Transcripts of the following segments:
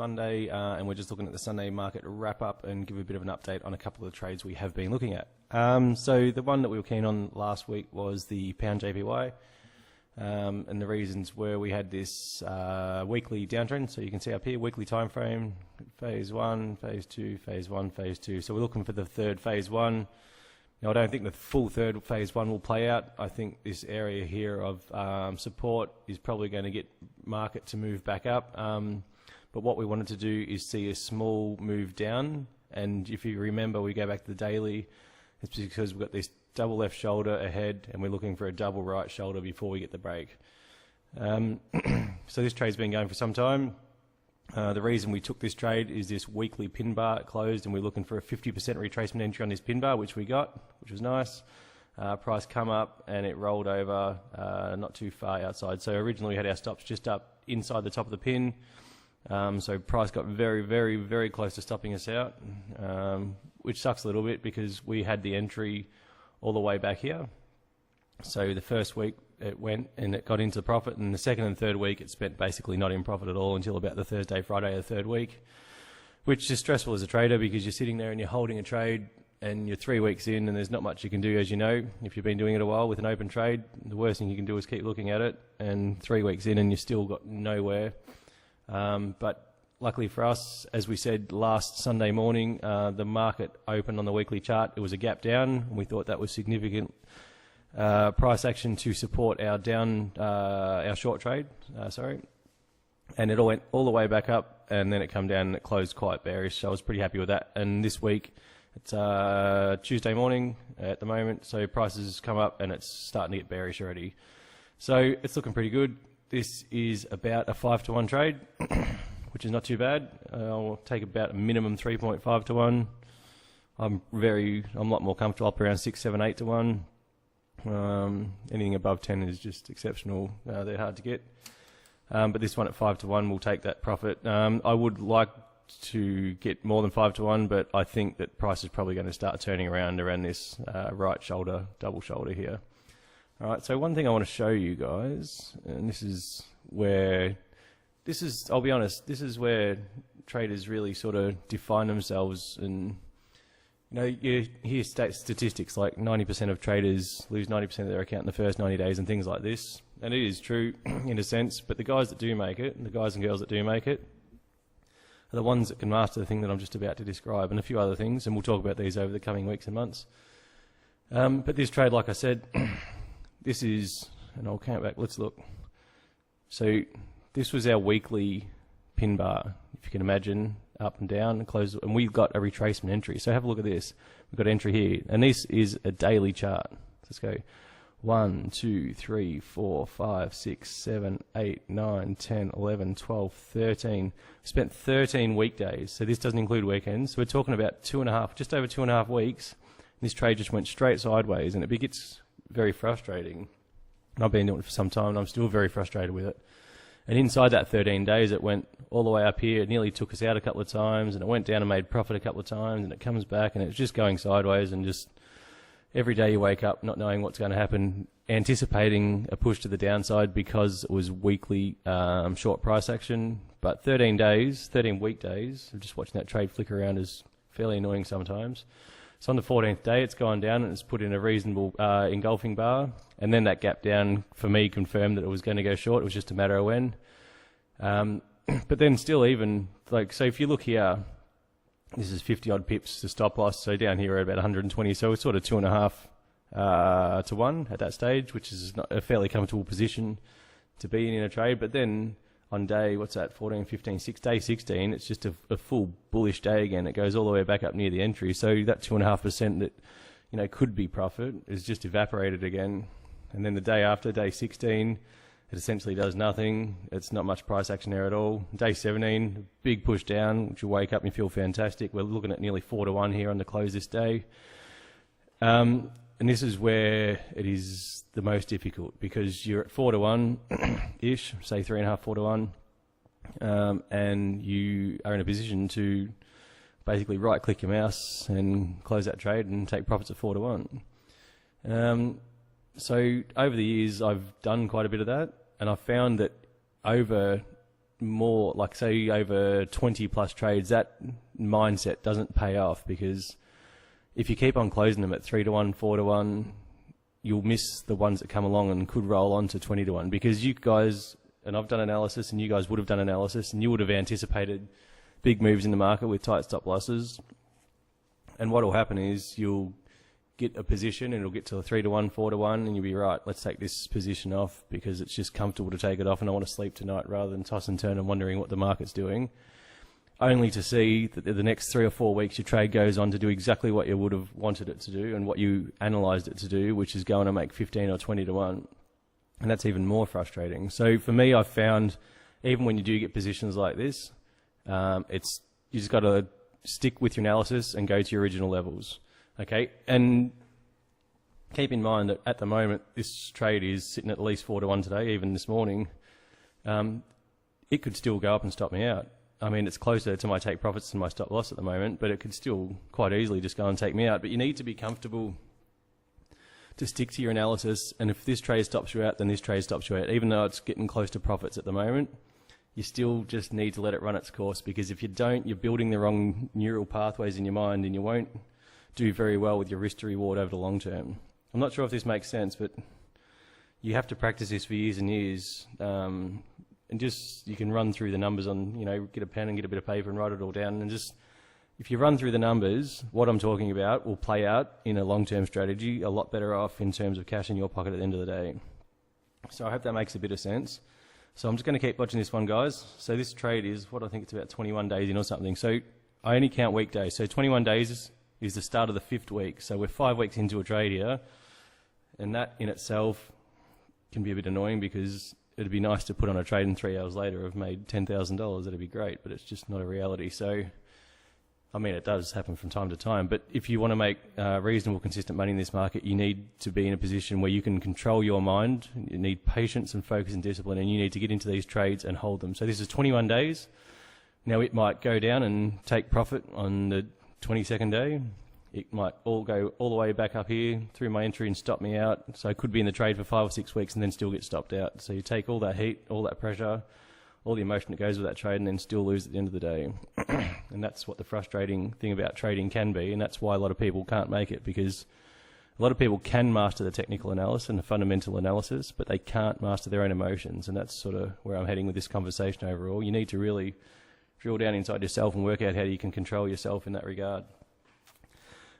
Monday, and we're just looking at the Sunday market wrap up and give a bit of an update on a couple of the trades we have been looking at. So the one that we were keen on last week was the pound JPY, and the reasons were we had this weekly downtrend. So you can see up here, weekly time frame, phase 1, phase 2, phase 1, phase 2. So we're looking for the third phase 1. Now, I don't think the full third phase 1 will play out. I think this area here of support is probably going to get market to move back up. But what we wanted to do is see a small move down. And if you remember, we go back to the daily, it's because we've got this double left shoulder ahead and we're looking for a double right shoulder before we get the break. So this trade's been going for some time. The reason we took this trade is this weekly pin bar closed and we're looking for a 50% retracement entry on this pin bar, which we got, which was nice. Price come up and it rolled over not too far outside. So originally we had our stops just up inside the top of the pin. So price got very, very, very close to stopping us out, which sucks a little bit because we had the entry all the way back here. So the first week it went and it got into profit, and the second and third week it spent basically not in profit at all until about the Thursday, Friday of the third week, which is stressful as a trader because you're sitting there and you're holding a trade and you're 3 weeks in and there's not much you can do, as you know. If you've been doing it a while with an open trade, the worst thing you can do is keep looking at it, and 3 weeks in and you've still got nowhere. But luckily for us, as we said last Sunday morning, the market opened on the weekly chart. It was a gap down, and we thought that was significant price action to support our our short trade. And it all went all the way back up, and then it come down and it closed quite bearish. So I was pretty happy with that. And this week, it's Tuesday morning at the moment, so prices come up and it's starting to get bearish already. So it's looking pretty good. This is about a 5-to-1 trade, which is not too bad. I'll take about a minimum 3.5 to 1. I'm a lot more comfortable up around 6, 7, 8 to 1. Anything above 10 is just exceptional. They're hard to get. But this one at 5 to 1 will take that profit. I would like to get more than 5 to 1, but I think that price is probably going to start turning around this right shoulder, double shoulder here. All right, so one thing I want to show you guys, and I'll be honest, this is where traders really sort of define themselves. And you hear statistics like 90% of traders lose 90% of their account in the first 90 days and things like this. And it is true in a sense, but the guys that do make it, and the guys and girls that do make it, are the ones that can master the thing that I'm just about to describe, and a few other things, and we'll talk about these over the coming weeks and months. But this trade, like I said, this is, and I'll count back, let's look. So this was our weekly pin bar, if you can imagine, up and down and close, and we've got a retracement entry. So have a look at this. We've got entry here, and this is a daily chart. Let's go 1, 2, 3, 4, 5, 6, 7, 8, 9, 10, 11, 12, 13. We spent 13 weekdays, so this doesn't include weekends. So we're talking about just over 2.5 weeks. And this trade just went straight sideways, and it gets very frustrating. And I've been doing it for some time, and I'm still very frustrated with it. And inside that 13 days, it went all the way up here. It nearly took us out a couple of times, and it went down and made profit a couple of times, and it comes back, and it's just going sideways. And just every day you wake up not knowing what's going to happen, anticipating a push to the downside because it was weekly short price action. But 13 weekdays of just watching that trade flicker around is fairly annoying sometimes. So on the 14th day, it's gone down and it's put in a reasonable engulfing bar. And then that gap down, for me, confirmed that it was going to go short. It was just a matter of when. But then still even, so if you look here, this is 50-odd pips to stop loss. So down here at about 120. So it's sort of 2.5 to 1 at that stage, which is not a fairly comfortable position to be in a trade. But then on day, what's that, 14, 15, day 16, it's just a full bullish day again. It goes all the way back up near the entry. So that 2.5% that could be profit is just evaporated again. And then the day after, day 16, it essentially does nothing. It's not much price action there at all. Day 17, big push down, which you wake up and you feel fantastic. We're looking at nearly 4 to 1 here on the close this day. And this is where it is the most difficult because you're at 4 to 1-ish, say 3.5, 4 to 1, and you are in a position to basically right-click your mouse and close that trade and take profits at 4 to 1. So over the years, I've done quite a bit of that, and I've found that over more, like say over 20 plus trades, that mindset doesn't pay off, because if you keep on closing them at 3 to 1, 4 to 1, you'll miss the ones that come along and could roll on to 20 to 1, because you guys, and I've done analysis and you guys would have done analysis, and you would have anticipated big moves in the market with tight stop losses. And what will happen is you'll get a position and it'll get to a 3 to 1, 4 to 1, and you'll be right, let's take this position off because it's just comfortable to take it off and I want to sleep tonight, rather than toss and turn and wondering what the market's doing. Only to see that the next 3 or 4 weeks your trade goes on to do exactly what you would have wanted it to do and what you analysed it to do, which is go on and make 15 or 20 to 1. And that's even more frustrating. So for me, I've found, even when you do get positions like this, you just got to stick with your analysis and go to your original levels. Okay, and keep in mind that at the moment this trade is sitting at least 4 to 1 today, even this morning. It could still go up and stop me out. I mean, it's closer to my take profits than my stop loss at the moment, but it could still quite easily just go and take me out. But you need to be comfortable to stick to your analysis, and if this trade stops you out, then this trade stops you out. Even though it's getting close to profits at the moment, you still just need to let it run its course, because if you don't, you're building the wrong neural pathways in your mind and you won't do very well with your risk to reward over the long term. I'm not sure if this makes sense, but you have to practice this for years and years. And just, you can run through the numbers on, get a pen and get a bit of paper and write it all down. And just, if you run through the numbers, what I'm talking about will play out in a long-term strategy a lot better off in terms of cash in your pocket at the end of the day. So I hope that makes a bit of sense. So I'm just going to keep watching this one, guys. So this trade is, I think it's about 21 days in or something. So I only count weekdays. So 21 days is the start of the 5th week. So we're 5 weeks into a trade here. And that in itself can be a bit annoying, because it'd be nice to put on a trade and 3 hours later I've made $10,000. That'd be great, but it's just not a reality. So, I mean, it does happen from time to time, but if you want to make reasonable, consistent money in this market, you need to be in a position where you can control your mind. You need patience and focus and discipline, and you need to get into these trades and hold them. So this is 21 days. Now it might go down and take profit on the 22nd day. It might all go all the way back up here through my entry and stop me out. So I could be in the trade for 5 or 6 weeks and then still get stopped out. So you take all that heat, all that pressure, all the emotion that goes with that trade, and then still lose at the end of the day. And that's what the frustrating thing about trading can be, and that's why a lot of people can't make it, because a lot of people can master the technical analysis and the fundamental analysis, but they can't master their own emotions, and that's sort of where I'm heading with this conversation overall. You need to really drill down inside yourself and work out how you can control yourself in that regard.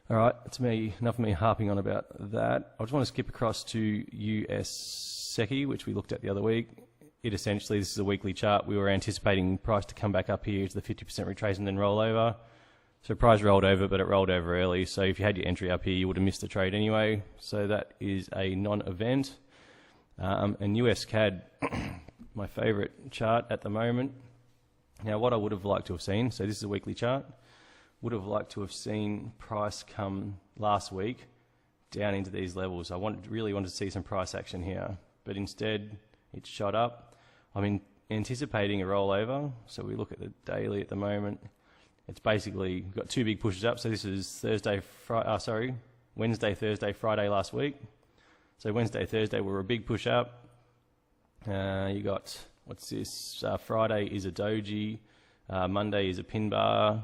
All right, it's enough of me harping on about that. I just want to skip across to US SECI, which we looked at the other week. It essentially, this is a weekly chart. We were anticipating price to come back up here to the 50% retrace and then roll over. So price rolled over, but it rolled over early. So if you had your entry up here, you would have missed the trade anyway. So that is a non-event. And US CAD, my favorite chart at the moment. Now, what I would have liked to have seen, so this is a weekly chart, would have liked to have seen price come last week down into these levels. I really wanted to see some price action here, but instead it shot up. I'm anticipating a rollover, so we look at the daily at the moment. It's basically got 2 big pushes up. So this is Wednesday, Thursday, Friday last week. So Wednesday, Thursday were a big push up. You got, what's this? Friday is a doji. Monday is a pin bar.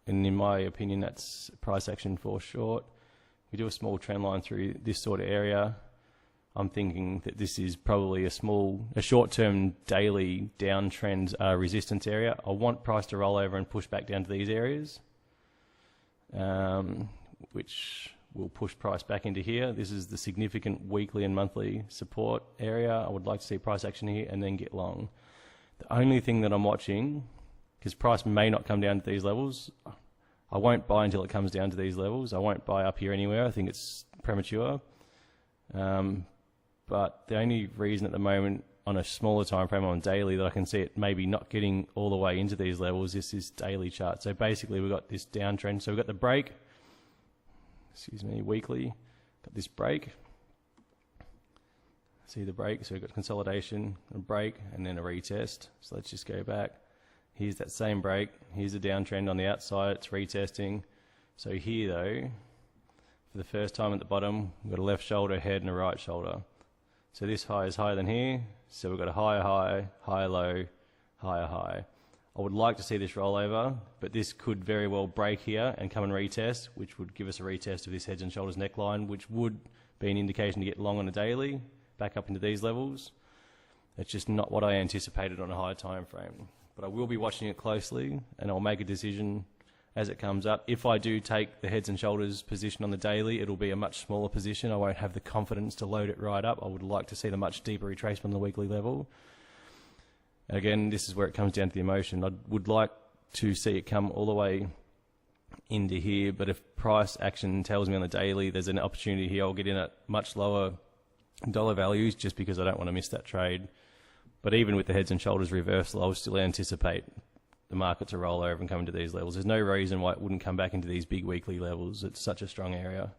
And in my opinion, that's price action for short. We do a small trend line through this sort of area. I'm thinking that this is probably a short-term daily downtrend resistance area. I want price to roll over and push back down to these areas, which will push price back into here. This is the significant weekly and monthly support area. I would like to see price action here and then get long. The only thing that I'm watching, because price may not come down to these levels, I won't buy until it comes down to these levels. I won't buy up here anywhere. I think it's premature. But the only reason at the moment on a smaller time frame on daily that I can see it maybe not getting all the way into these levels is this daily chart. So basically we've got this downtrend. So we've got the break, weekly, got this break. See the break, so we've got consolidation, a break, and then a retest. So let's just go back. Here's that same break. Here's a downtrend on the outside. It's retesting. So here, though, for the first time at the bottom, we've got a left shoulder, head, and a right shoulder. So this high is higher than here. So we've got a higher high, higher low, higher high. I would like to see this rollover, but this could very well break here and come and retest, which would give us a retest of this heads and shoulders neckline, which would be an indication to get long on a daily, back up into these levels. It's just not what I anticipated on a higher time frame. But I will be watching it closely, and I'll make a decision as it comes up. If I do take the heads and shoulders position on the daily, it'll be a much smaller position. I won't have the confidence to load it right up. I would like to see the much deeper retracement on the weekly level. Again, this is where it comes down to the emotion. I would like to see it come all the way into here, but if price action tells me on the daily there's an opportunity here, I'll get in at much lower dollar values just because I don't want to miss that trade. But even with the heads and shoulders reversal, I would still anticipate the market to roll over and come into these levels. There's no reason why it wouldn't come back into these big weekly levels. It's such a strong area.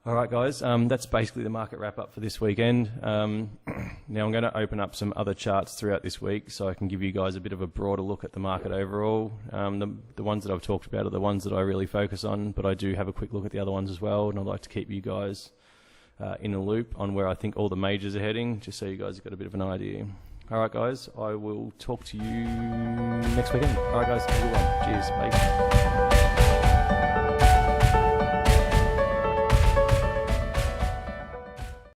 All right, guys, that's basically the market wrap-up for this weekend. Now I'm going to open up some other charts throughout this week so I can give you guys a bit of a broader look at the market overall. The ones that I've talked about are the ones that I really focus on, but I do have a quick look at the other ones as well, and I'd like to keep you guys in a loop on where I think all the majors are heading, just so you guys have got a bit of an idea. All right, guys, I will talk to you next weekend. All right, guys, have a good one. Cheers, bye.